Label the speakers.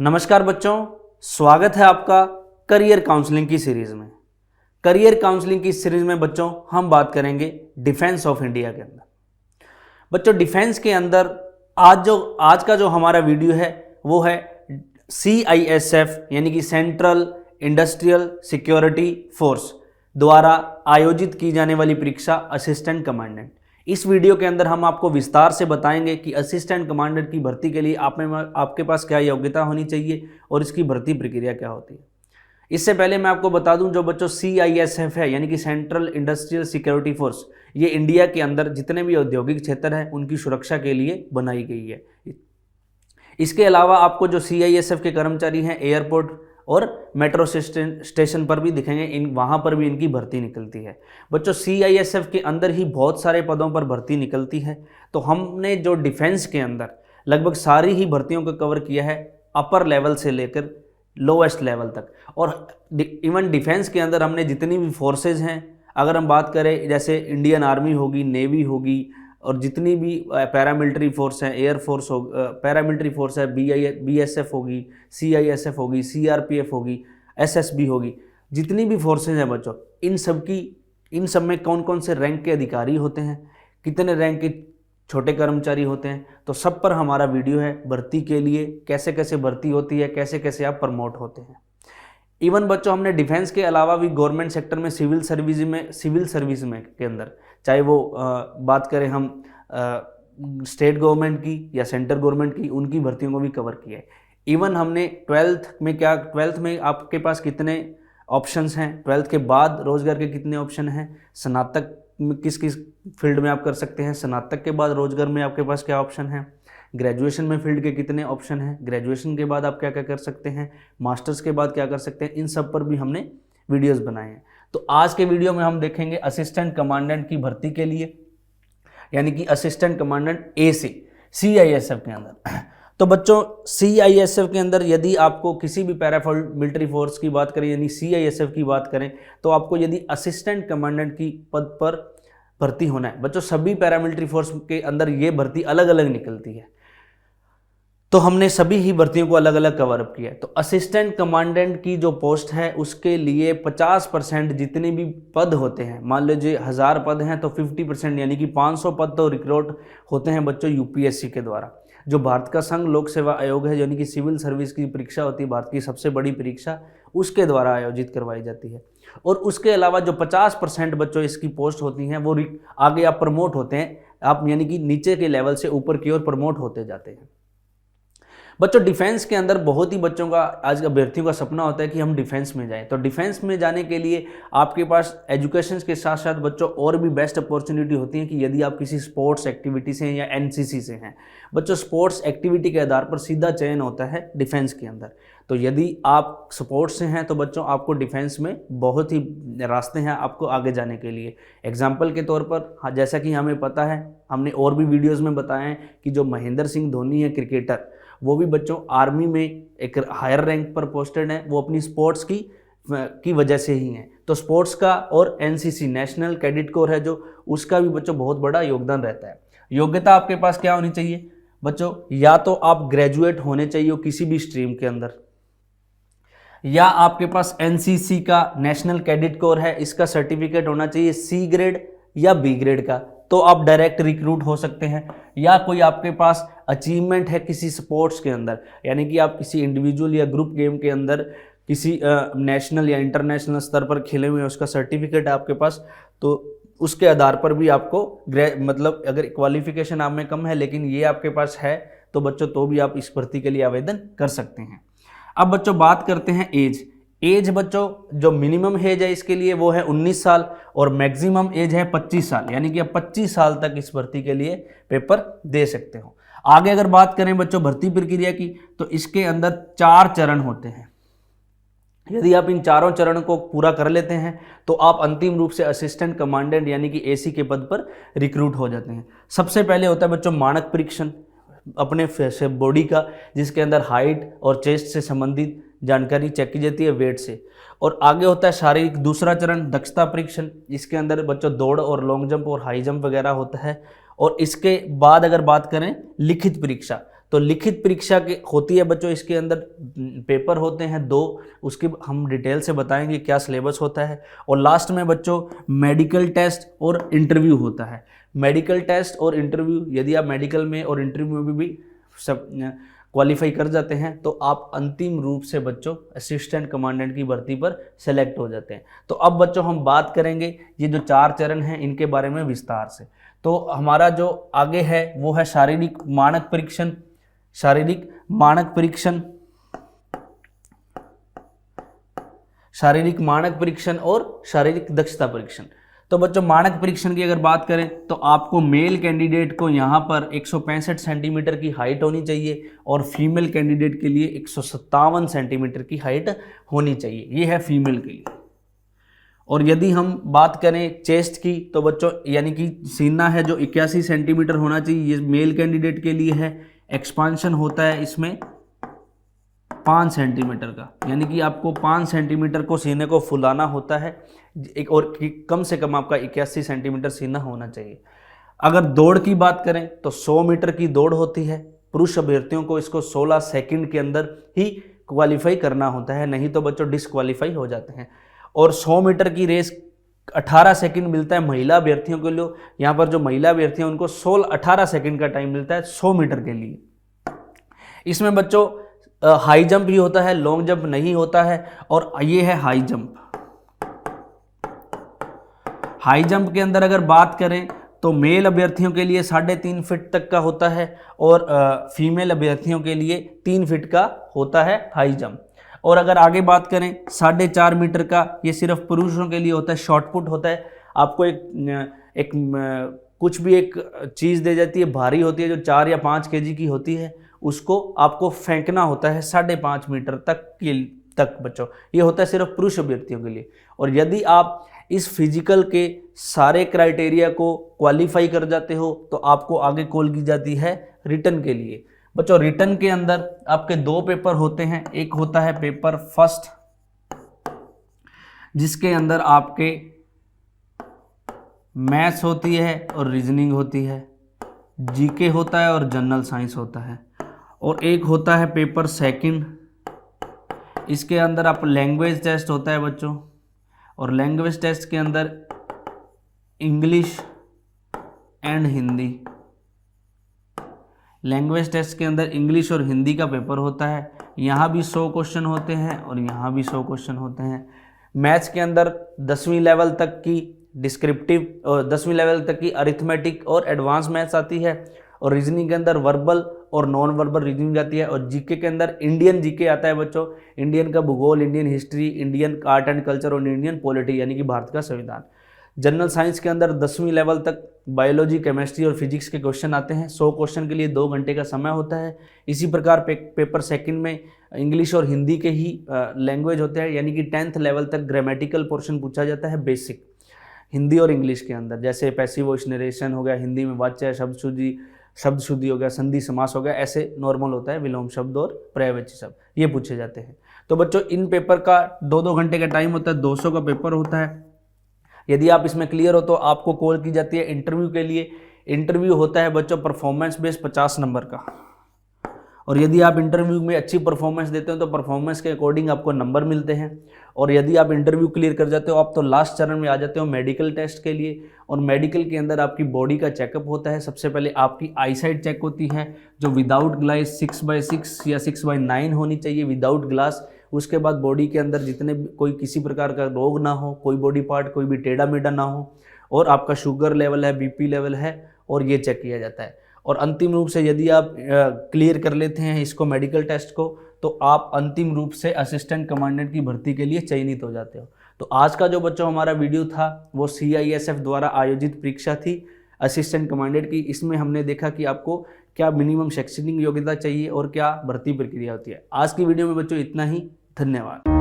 Speaker 1: नमस्कार बच्चों, स्वागत है आपका करियर काउंसलिंग की सीरीज में। करियर काउंसलिंग की सीरीज में बच्चों हम बात करेंगे डिफेंस ऑफ इंडिया के अंदर। बच्चों डिफेंस के अंदर आज का जो हमारा वीडियो है वो है CISF यानी कि सेंट्रल इंडस्ट्रियल सिक्योरिटी फोर्स द्वारा आयोजित की जाने वाली परीक्षा असिस्टेंट कमांडेंट। इस वीडियो के अंदर हम आपको विस्तार से बताएंगे कि असिस्टेंट कमांडेंट की भर्ती के लिए आपके पास क्या योग्यता होनी चाहिए और इसकी भर्ती प्रक्रिया क्या होती है। इससे पहले मैं आपको बता दूं, जो बच्चों CISF है यानी कि सेंट्रल इंडस्ट्रियल सिक्योरिटी फोर्स, ये इंडिया के अंदर जितने भी औद्योगिक क्षेत्र हैं उनकी सुरक्षा के लिए बनाई गई है। इसके अलावा आपको जो CISF के कर्मचारी हैं एयरपोर्ट और मेट्रो स्टेशन पर भी दिखेंगे, वहाँ पर भी इनकी भर्ती निकलती है। बच्चों CISF के अंदर ही बहुत सारे पदों पर भर्ती निकलती है, तो हमने जो डिफेंस के अंदर लगभग सारी ही भर्तियों को कवर किया है, अपर लेवल से लेकर लोएस्ट लेवल तक। और इवन डिफेंस के अंदर हमने जितनी भी फोर्सेज हैं, अगर हम बात करें जैसे इंडियन आर्मी होगी, नेवी होगी, और जितनी भी पैरामिलिट्री फोर्स हैं, एयरफोर्स हो, पैरामिलिट्री फोर्स है, BSF होगी, CISF होगी, CRPF होगी, SSB होगी, जितनी भी फोर्सेज हैं बच्चों, इन सब में कौन कौन से रैंक के अधिकारी होते हैं, कितने रैंक के छोटे कर्मचारी होते हैं, तो सब पर हमारा वीडियो है। भर्ती के लिए कैसे कैसे भर्ती होती है, कैसे कैसे आप प्रमोट होते हैं। इवन बच्चों हमने डिफेंस के अलावा भी गवर्नमेंट सेक्टर में सिविल सर्विस में के अंदर, चाहे वो बात करें हम स्टेट गवर्नमेंट की या सेंट्रल गवर्नमेंट की, उनकी भर्तियों को भी कवर किया है। इवन हमने ट्वेल्थ में आपके पास कितने ऑप्शंस हैं, 12th के बाद रोजगार के कितने ऑप्शन हैं, स्नातक में किस किस फील्ड में आप कर सकते हैं, स्नातक के बाद रोजगार में आपके पास क्या ऑप्शन है, ग्रेजुएशन में फील्ड के कितने ऑप्शन हैं, ग्रेजुएशन के बाद आप क्या क्या कर सकते हैं, मास्टर्स के बाद क्या कर सकते हैं, इन सब पर भी हमने वीडियोस बनाए हैं। तो आज के वीडियो में हम देखेंगे असिस्टेंट कमांडेंट की भर्ती के लिए, यानी कि असिस्टेंट कमांडेंट A से CISF के अंदर। तो बच्चों CISF के अंदर यदि आपको किसी भी पैरामिलिट्री फोर्स की बात करें यानी CISF की बात करें, तो आपको यदि असिस्टेंट कमांडेंट की पद पर भर्ती होना है, बच्चों सभी पैरामिलिट्री फोर्स के अंदर ये भर्ती अलग अलग निकलती है, तो हमने सभी ही भर्तियों को अलग अलग कवर अप किया है। तो असिस्टेंट कमांडेंट की जो पोस्ट है उसके लिए 50% जितने भी पद होते हैं, मान लीजिए 1000 पद हैं तो 50% यानी कि 500 पद तो रिक्रूट होते हैं बच्चों UPSC के द्वारा, जो भारत का संघ लोक सेवा आयोग है, यानी कि सिविल सर्विस की परीक्षा होती है, भारत की सबसे बड़ी परीक्षा, उसके द्वारा आयोजित करवाई जाती है। और उसके अलावा जो 50% बच्चों इसकी पोस्ट होती हैं वो आगे आप प्रमोट होते हैं, आप यानी कि नीचे के लेवल से ऊपर की ओर प्रमोट होते जाते हैं। बच्चों डिफेंस के अंदर बहुत ही बच्चों का, आज का अभ्यर्थियों का सपना होता है कि हम डिफेंस में जाएं। तो डिफेंस में जाने के लिए आपके पास एजुकेशन के साथ साथ बच्चों और भी बेस्ट अपॉर्चुनिटी होती है कि यदि आप किसी स्पोर्ट्स एक्टिविटी से हैं या NCC से हैं। बच्चों स्पोर्ट्स एक्टिविटी के आधार पर सीधा चयन होता है डिफेंस के अंदर। तो यदि आप स्पोर्ट्स से हैं तो बच्चों आपको डिफेंस में बहुत ही रास्ते हैं आपको आगे जाने के लिए। एग्जाम्पल के तौर पर जैसा कि हमें पता है, हमने और भी वीडियोज़ में बताया है कि जो महेंद्र सिंह धोनी है क्रिकेटर, वो भी बच्चों आर्मी में एक हायर रैंक पर पोस्टेड है, वो अपनी स्पोर्ट्स की वजह से ही हैं। तो स्पोर्ट्स का और NCC नेशनल कैडेट कोर है जो, उसका भी बच्चों बहुत बड़ा योगदान रहता है। योग्यता आपके पास क्या होनी चाहिए बच्चों, या तो आप ग्रेजुएट होने चाहिए किसी भी स्ट्रीम के अंदर, या आपके पास NCC का नेशनल कैडेट कोर है, इसका सर्टिफिकेट होना चाहिए C ग्रेड या B ग्रेड का, तो आप डायरेक्ट रिक्रूट हो सकते हैं। या कोई आपके पास अचीवमेंट है किसी स्पोर्ट्स के अंदर, यानी कि आप किसी इंडिविजुअल या ग्रुप गेम के अंदर किसी नेशनल या इंटरनेशनल स्तर पर खेले हुए हैं, उसका सर्टिफिकेट है आपके पास, तो उसके आधार पर भी आपको मतलब अगर क्वालिफिकेशन आप में कम है लेकिन ये आपके पास है तो बच्चों तो भी आप इस भर्ती के लिए आवेदन कर सकते हैं। अब बच्चों बात करते हैं एज बच्चों जो मिनिमम एज है इसके लिए वो है 19 साल और मैक्सिमम एज है 25 साल, यानी कि आप 25 साल तक इस भर्ती के लिए पेपर दे सकते हो। आगे अगर बात करें बच्चों भर्ती प्रक्रिया की, तो इसके अंदर 4 चरण होते हैं। यदि आप इन चारों चरणों को पूरा कर लेते हैं तो आप अंतिम रूप से असिस्टेंट कमांडेंट यानी कि AC के पद पर रिक्रूट हो जाते हैं। सबसे पहले होता है बच्चों मानक परीक्षण अपने बॉडी का, जिसके अंदर हाइट और चेस्ट से संबंधित जानकारी चेक की जाती है वेट से। और आगे होता है शारीरिक दूसरा चरण दक्षता परीक्षण, इसके अंदर बच्चों दौड़ और लॉन्ग जंप और हाई जंप वगैरह होता है। और इसके बाद अगर बात करें लिखित परीक्षा, तो लिखित परीक्षा के होती है बच्चों, इसके अंदर पेपर होते हैं 2, उसके हम डिटेल से बताएंगे क्या सिलेबस होता है। और लास्ट में बच्चों मेडिकल टेस्ट और इंटरव्यू होता है। मेडिकल टेस्ट और इंटरव्यू, यदि आप मेडिकल में और इंटरव्यू में भी सब क्वालिफाई कर जाते हैं तो आप अंतिम रूप से बच्चों असिस्टेंट कमांडेंट की भर्ती पर सेलेक्ट हो जाते हैं। तो अब बच्चों हम बात करेंगे ये जो 4 चरण हैं इनके बारे में विस्तार से। तो हमारा जो आगे है वो है शारीरिक मानक परीक्षण, शारीरिक मानक परीक्षण, शारीरिक मानक परीक्षण और शारीरिक दक्षता परीक्षण। तो बच्चों मानक परीक्षण की अगर बात करें तो आपको मेल कैंडिडेट को यहाँ पर 165 सेंटीमीटर की हाइट होनी चाहिए और फीमेल कैंडिडेट के लिए 157 सेंटीमीटर की हाइट होनी चाहिए। ये है फीमेल के लिए। और यदि हम बात करें चेस्ट की तो बच्चों यानी कि सीना है जो 81 सेंटीमीटर होना चाहिए, ये मेल कैंडिडेट के लिए है। एक्सपांशन होता है इसमें 5 सेंटीमीटर का, यानी कि आपको 5 सेंटीमीटर को सीने को फुलाना होता है एक, और कम से कम आपका 81 सेंटीमीटर सीना होना चाहिए। अगर दौड़ की बात करें तो 100 मीटर की दौड़ होती है। पुरुष अभ्यर्थियों को इसको 16 सेकंड के अंदर ही क्वालिफाई करना होता है, नहीं तो बच्चों डिसक्वालीफाई हो जाते हैं। और 100 मीटर की रेस 18 सेकंड मिलता है महिला अभ्यर्थियों के लिए। यहाँ पर जो महिला अभ्यर्थी हैं उनको 18 सेकंड का टाइम मिलता है 100 मीटर के लिए। इसमें बच्चों हाई जंप भी होता है, लॉन्ग जंप नहीं होता है। और ये है हाई जंप। हाई जंप के अंदर अगर बात करें तो मेल अभ्यर्थियों के लिए 3.5 फीट तक का होता है और फीमेल अभ्यर्थियों के लिए 3 फीट का होता है हाई जंप। और अगर आगे बात करें 4.5 मीटर का, ये सिर्फ पुरुषों के लिए होता है, शॉर्ट पुट होता है। आपको एक कुछ भी एक चीज़ दे जाती है, भारी होती है जो 4 या 5 केजी की होती है, उसको आपको फेंकना होता है 5.5 मीटर तक बच्चों। ये होता है सिर्फ पुरुष अभ्यर्थियों के लिए। और यदि आप इस फिजिकल के सारे क्राइटेरिया को क्वालिफाई कर जाते हो तो आपको आगे कॉल की जाती है रिटन के लिए। बच्चों रिटन के अंदर आपके 2 पेपर होते हैं। एक होता है पेपर फर्स्ट, जिसके अंदर आपके मैथ्स होती है और रीजनिंग होती है, जीके होता है और जनरल साइंस होता है। और एक होता है पेपर सेकंड, इसके अंदर आप लैंग्वेज टेस्ट होता है बच्चों। और लैंग्वेज टेस्ट के अंदर English and Hindi, language test के अंदर इंग्लिश और हिंदी का पेपर होता है। यहाँ भी 100 क्वेश्चन होते हैं और यहाँ भी 100 क्वेश्चन होते हैं। मैथ्स के अंदर 10वीं लेवल तक की डिस्क्रिप्टिव और 10वीं लेवल तक की अरिथमेटिक और एडवांस मैथ्स आती है। और रीजनिंग के अंदर वर्बल और नॉन वर्बल रीजनिंग आती है। और जीके के अंदर इंडियन जीके आता है बच्चों, इंडियन का भूगोल, Indian history, Indian art and culture और इंडियन पॉलिटी यानी कि भारत का संविधान। जनरल साइंस के अंदर 10वीं लेवल तक बायोलॉजी, केमिस्ट्री और फिजिक्स के क्वेश्चन आते हैं। 100 क्वेश्चन के लिए 2 घंटे का समय होता है। इसी प्रकार पेपर सेकंड में इंग्लिश और हिंदी के ही लैंग्वेज होते हैं, यानी कि 10th लेवल तक ग्रामेटिकल पोर्शन पूछा जाता है बेसिक हिंदी और इंग्लिश के अंदर, जैसे पैसिव वॉइस नरेशन हो गया, हिंदी में वाच्य, शब्द शुद्धि हो गया, संधि समास हो गया, ऐसे नॉर्मल होता है विलोम शब्द और पर्यायवाची शब्द, ये पूछे जाते हैं। तो बच्चों इन पेपर का 2-2 घंटे का टाइम होता है, 200 का पेपर होता है। यदि आप इसमें क्लियर हो तो आपको कॉल की जाती है इंटरव्यू के लिए। इंटरव्यू होता है बच्चों परफॉर्मेंस बेस्ड 50 नंबर का। और यदि आप इंटरव्यू में अच्छी परफॉर्मेंस देते हो तो परफॉर्मेंस के अकॉर्डिंग आपको नंबर मिलते हैं। और यदि आप इंटरव्यू क्लियर कर जाते हो आप तो लास्ट चरण में आ जाते हो मेडिकल टेस्ट के लिए। और मेडिकल के अंदर आपकी बॉडी का चेकअप होता है। सबसे पहले आपकी आईसाइट चेक होती है जो विदाउट ग्लास 6/6 या 6/9 होनी चाहिए विदाउट ग्लास। उसके बाद बॉडी के अंदर जितने कोई किसी प्रकार का रोग ना हो, कोई बॉडी पार्ट कोई भी टेढ़ा मेढ़ा ना हो, और आपका शुगर लेवल है, बीपी लेवल है, और ये चेक किया जाता है। और अंतिम रूप से यदि आप क्लियर कर लेते हैं इसको मेडिकल टेस्ट को तो आप अंतिम रूप से असिस्टेंट कमांडेंट की भर्ती के लिए चयनित हो जाते हो। तो आज का जो बच्चों हमारा वीडियो था वो CISF द्वारा आयोजित परीक्षा थी असिस्टेंट कमांडेंट की। इसमें हमने देखा कि आपको क्या मिनिमम शैक्षणिक योग्यता चाहिए और क्या भर्ती प्रक्रिया होती है। आज की वीडियो में बच्चों इतना ही। धन्यवाद।